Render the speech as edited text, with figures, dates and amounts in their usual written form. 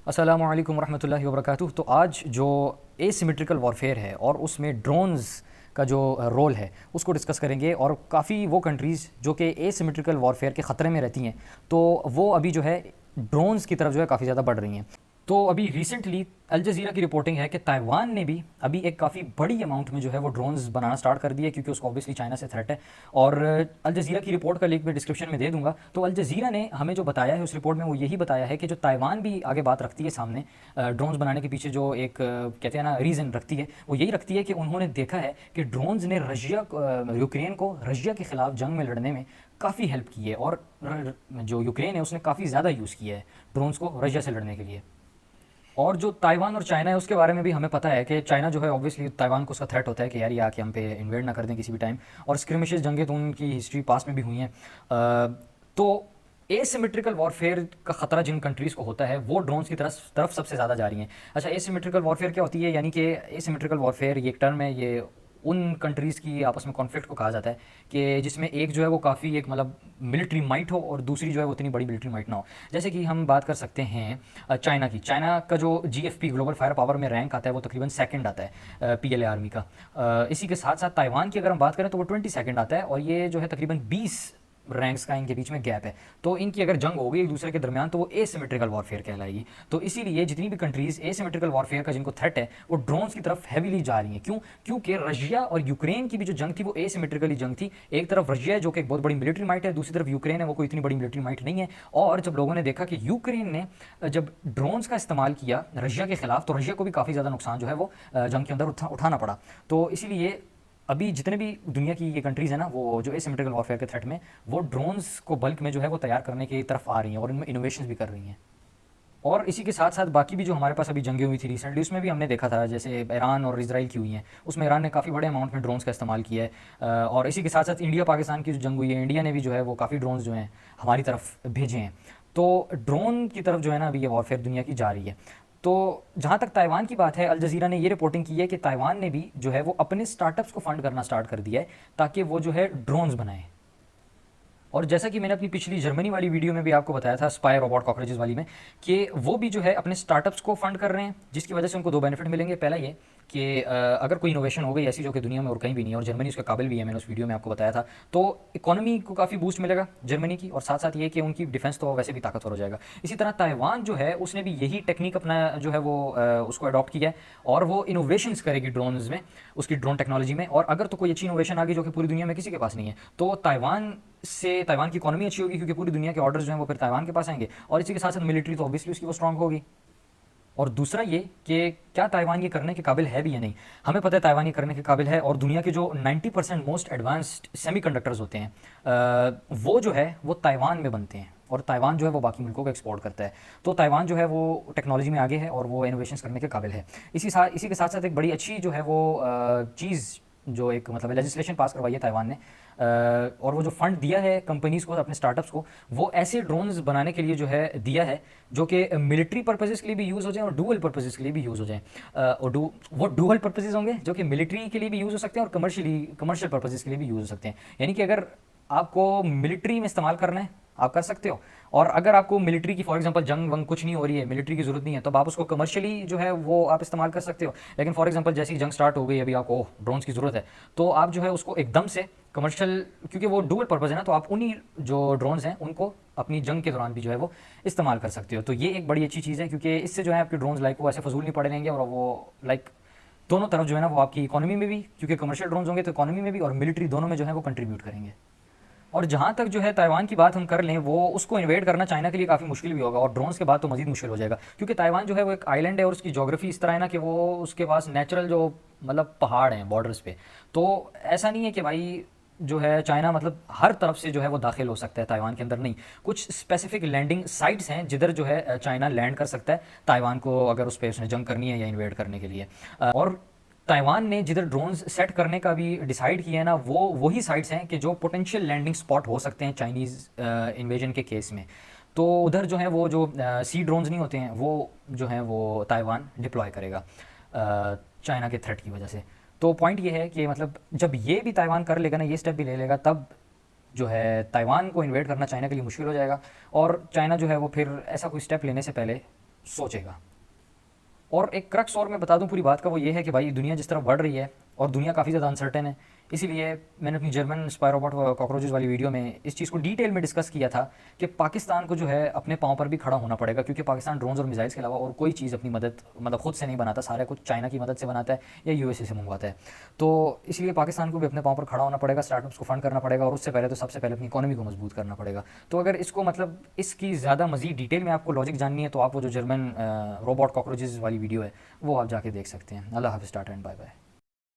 अस्सलामु अलैकुम रहमतुल्लाहि व बरकातुहू। तो आज जो एसिमेट्रिकल वॉरफेयर है और उसमें ड्रोन्स का जो रोल है उसको डिस्कस करेंगे। और काफ़ी वो कंट्रीज़ जो कि एसिमेट्रिकल वॉरफेयर के ख़तरे में रहती हैं, तो वो अभी जो है ड्रोन्स की तरफ जो है काफ़ी ज़्यादा बढ़ रही हैं। तो अभी रिसेंटली अल जज़ीरा की रिपोर्टिंग है कि ताइवान ने भी अभी एक काफ़ी बड़ी अमाउंट में जो है वो ड्रोन्स बनाना स्टार्ट कर दिए, क्योंकि उसको ऑब्वियसली चाइना से थ्रेट है। और अल जज़ीरा की रिपोर्ट का लिंक मैं डिस्क्रिप्शन में दे दूंगा। तो अल जज़ीरा ने हमें जो बताया है उस रिपोर्ट में वो यही बताया है कि जो ताइवान भी आगे बात रखती है सामने ड्रोन्स बनाने के पीछे जो एक कहते हैं ना रीज़न रखती है, वो यही रखती है कि उन्होंने देखा है कि ड्रोन्स ने यूक्रेन को रशिया के ख़िलाफ़ जंग में लड़ने में काफ़ी हेल्प की है। और जो यूक्रेन है उसने काफ़ी ज़्यादा यूज़ किया है ड्रोन्स को रशिया से लड़ने के लिए। और जो ताइवान और चाइना है उसके बारे में भी हमें पता है कि चाइना जो है ऑब्वियसली ताइवान को उसका थ्रेट होता है कि यार ये आके हम पे इन्वेड ना कर दें किसी भी टाइम। और स्क्रिमिशेस जंगें तो उनकी हिस्ट्री पास में भी हुई हैं। तो एसिमेट्रिकल वॉरफेयर का खतरा जिन कंट्रीज़ को होता है वो ड्रोन्स की तरफ सबसे ज़्यादा जा रही हैं। अच्छा, एसिमेट्रिकल वॉरफेयर क्या होती है? यानी कि एसिमेट्रिकल वॉरफेयर ये एक टर्म है, ये उन कंट्रीज़ की आपस में कॉन्फ्लिक्ट को कहा जाता है कि जिसमें एक जो है वो काफ़ी एक मतलब मिलिट्री माइट हो और दूसरी जो है वो उतनी बड़ी मिलिट्री माइट ना हो। जैसे कि हम बात कर सकते हैं चाइना की। चाइना का जो जीएफपी ग्लोबल फायर पावर में रैंक आता है वो तकरीबन सेकंड आता है पीएलए आर्मी का। इसी के साथ साथ ताइवान की अगर हम बात करें तो वो 22nd आता है, और ये जो है तकरीबन 20 रैंक्स का इनके बीच में गैप है। तो इनकी अगर जंग होगी एक दूसरे के दरमियान तो वो एसिमेट्रिकल वॉरफेयर कहलाएगी। तो इसीलिए जितनी भी कंट्रीज एसिमेट्रिकल वॉरफेयर का जिनको थ्रेट है वो ड्रोन्स की तरफ हैवीली जा रही हैं। क्यों? क्योंकि रशिया और यूक्रेन की भी जो जंग थी वो एसिमेट्रिकली जंग थी। एक तरफ रशिया है जो कि एक बहुत बड़ी मिलिट्री माइट है, दूसरी तरफ यूक्रेन है वो कोई इतनी बड़ी मिलिट्री माइट नहीं है। और जब लोगों ने देखा कि यूक्रेन ने जब ड्रोन्स का इस्तेमाल किया रशिया के खिलाफ, तो रशिया को भी काफ़ी ज़्यादा नुकसान जो है वो जंग के अंदर उठाना पड़ा। तो इसीलिए अभी जितने भी दुनिया की ये कंट्रीज़ हैं ना, वो जो एसिमेट्रिकल वॉरफेयर के थ्रेट में वो ड्रोन्स को बल्क में जो है वो तैयार करने की तरफ आ रही हैं और इनमें इनोवेशंस भी कर रही हैं। और इसी के साथ साथ बाकी भी जो हमारे पास अभी जंगें हुई थी रिसेंटली उसमें भी हमने देखा था, जैसे ईरान और इसराइल की हुई हैं, उसमें ईरान ने काफ़ी बड़े अमाउंट में ड्रोन्स का इस्तेमाल किया है। और इसी के साथ साथ इंडिया पाकिस्तान की जो जंग हुई है, इंडिया ने भी जो है वो काफ़ी ड्रोन्स जो हैं हमारी तरफ भेजे हैं। तो ड्रोन की तरफ जो है ना अभी ये वॉरफेयर दुनिया की जा रही है। तो जहाँ तक ताइवान की बात है, अल जज़ीरा ने ये रिपोर्टिंग की है कि ताइवान ने भी जो है वो अपने स्टार्टअप्स को फंड करना स्टार्ट कर दिया है ताकि वो जो है ड्रोन्स बनाएं। और जैसा कि मैंने अपनी पिछली जर्मनी वाली वीडियो में भी आपको बताया था, स्पाई रोबोट कॉकरोचेस वाली में, कि वो भी जो है अपने स्टार्टअप्स को फंड कर रहे हैं, जिसकी वजह से उनको दो बेनिफिट मिलेंगे। पहला ये कि अगर कोई इनोवेशन हो गई ऐसी जो कि दुनिया में और कहीं भी नहीं है और जर्मनी उसके काबिल भी है, मैंने उस वीडियो में आपको बताया था, तो इकोनॉमी को काफ़ी बूस्ट मिलेगा जर्मनी की। और साथ साथ ये कि उनकी डिफेंस तो वैसे भी ताकतवर हो जाएगा। इसी तरह ताइवान जो है उसने भी यही टेक्निक अपना जो है वो उसको अडॉप्ट किया है और वो इनोवेशंस करेगी ड्रोन्स में, उसकी ड्रोन टेक्नोलॉजी में। और अगर तो कोई अच्छी इनोवेशन आ गई जो कि पूरी दुनिया में किसी के पास नहीं है, तो ताइवान की इकोनॉमी अच्छी होगी, क्योंकि पूरी दुनिया के ऑर्डर्स जो हैं वो फिर ताइवान के पास आएंगे। और इसी के साथ साथ मिलिट्री तो ऑब्वियसली उसकी वो स्ट्रांग होगी। और दूसरा ये कि क्या ताइवान ये करने के काबिल है भी या नहीं। हमें पता है ताइवान ये करने के काबिल है, और दुनिया के जो 90% मोस्ट एडवांस्ड सेमीकंडक्टर्स होते हैं वो जो है वो ताइवान में बनते हैं, और ताइवान जो है वो बाकी मुल्कों को एक्सपोर्ट करता है। तो ताइवान जो है वो टेक्नोलॉजी में आगे है और वो इनोवेशंस करने के काबिल है। इसी के साथ साथ एक बड़ी अच्छी जो है वो चीज़, जो एक मतलब लेजिस्लेशन पास करवाई है ताइवान ने, और वो जो फंड दिया है कंपनीज को, अपने स्टार्टअप्स को, वो ऐसे ड्रोन्स बनाने के लिए जो है दिया है जो कि मिलिट्री पर्पजेज़ के लिए भी यूज़ हो जाए और डुअल पर्पजेज़ के लिए भी यूज़ हो जाए। वो डुअल पर्पजेज़ होंगे जो कि मिलिट्री के लिए भी यूज़ हो सकते हैं और कमर्शियल पर्पजेज़ के लिए भी यूज़ हो सकते हैं। यानी कि अगर आपको मिलिट्री में इस्तेमाल करना है आप कर सकते हो, और अगर आपको मिलिट्री की फॉर एग्जांपल जंग वंग कुछ नहीं हो रही है, मिलिट्री की जरूरत नहीं है, तो आप उसको कमर्शियली जो है वो आप इस्तेमाल कर सकते हो। लेकिन फॉर एग्जांपल जैसी जंग स्टार्ट हो गई, अभी आपको ड्रोन्स की ज़रूरत है, तो आप जो है उसको एकदम से कमर्शियल, क्योंकि वो डुअल पर्पज़ है ना, तो आप उन्हीं जो ड्रोन्स हैं उनको अपनी जंग के दौरान भी जो है वो इस्तेमाल कर सकते हो। तो ये एक बड़ी अच्छी चीज़ है, क्योंकि इससे जो है आपके ड्रोन्स लाइक वो ऐसे फजूल नहीं पड़े रहेंगे, और वो लाइक दोनों तरफ जो है ना वो आपकी इकोनॉमी में भी, क्योंकि कमर्शियल ड्रोन्स होंगे तो इकोनॉमी में भी और मिलिट्री दोनों में जो है वो कंट्रीब्यूट करेंगे। और जहाँ तक जो है ताइवान की बात हम कर लें, वो उसको इन्वेड करना चाइना के लिए काफ़ी मुश्किल भी होगा, और ड्रोन्स के बाद तो मजीद मुश्किल हो जाएगा, क्योंकि ताइवान जो है वो एक आइलैंड है और उसकी जोग्राफी इस तरह है ना कि वो उसके पास नेचुरल जो मतलब पहाड़ हैं बॉर्डर्स पे। तो ऐसा नहीं है कि भाई जो है चाइना मतलब हर तरफ से जो है वो दाखिल हो सकता है ताइवान के अंदर, नहीं। कुछ स्पेसिफिक लैंडिंग साइट्स हैं जिधर जो है चाइना लैंड कर सकता है ताइवान को, अगर उस पर उसने जंग करनी है या इन्वेड करने के लिए। और ताइवान ने जिधर ड्रोन्स सेट करने का भी डिसाइड किया है ना, वो वही साइट्स हैं कि जो पोटेंशियल लैंडिंग स्पॉट हो सकते हैं चाइनीज़ इन्वेजन के केस में। तो उधर जो है वो जो सी ड्रोन्स नहीं होते हैं वो जो है वो ताइवान डिप्लॉय करेगा चाइना के थ्रेट की वजह से। तो पॉइंट ये है कि मतलब जब ये भी ताइवान कर लेगा ना, ये स्टेप भी ले लेगा, तब जो है ताइवान को इन्वेड करना चाइना के लिए मुश्किल हो जाएगा। और चाइना जो है वो फिर ऐसा कोई स्टेप लेने से पहले सोचेगा। और एक क्रक्स और मैं बता दूं पूरी बात का, वो ये है कि भाई दुनिया जिस तरफ बढ़ रही है और दुनिया काफ़ी ज़्यादा अनसर्टेन है, इसीलिए मैंने अपनी जर्मन स्पाई रोबोट कॉकरोचेस वाली वीडियो में इस चीज़ को डिटेल में डिस्कस किया था कि पाकिस्तान को जो है अपने पाँव पर भी खड़ा होना पड़ेगा, क्योंकि पाकिस्तान ड्रोन्स और मिसाइल्स के अलावा और कोई चीज़ अपनी मदद मतलब खुद से नहीं बनाता, सारा कुछ चाइना की मदद से बनाता है या यूएसए से मंगवाता है। तो इसलिए पाकिस्तान को भी अपने पाँव पर खड़ा होना पड़ेगा, स्टार्टअप्स को फंड करना पड़ेगा, और उससे पहले तो सबसे पहले अपनी इकोनॉमी को मजबूत करना पड़ेगा। तो अगर इसको मतलब इसकी ज़्यादा मजीद डिटेल में आपको लॉजिक जाननी है तो आप वो जो जर्मन रोबोट कॉकरोचेस वाली वीडियो है वो आप जाके देख सकते हैं। अल्लाह हाफ़िज़, टाटा एंड बाय बाय।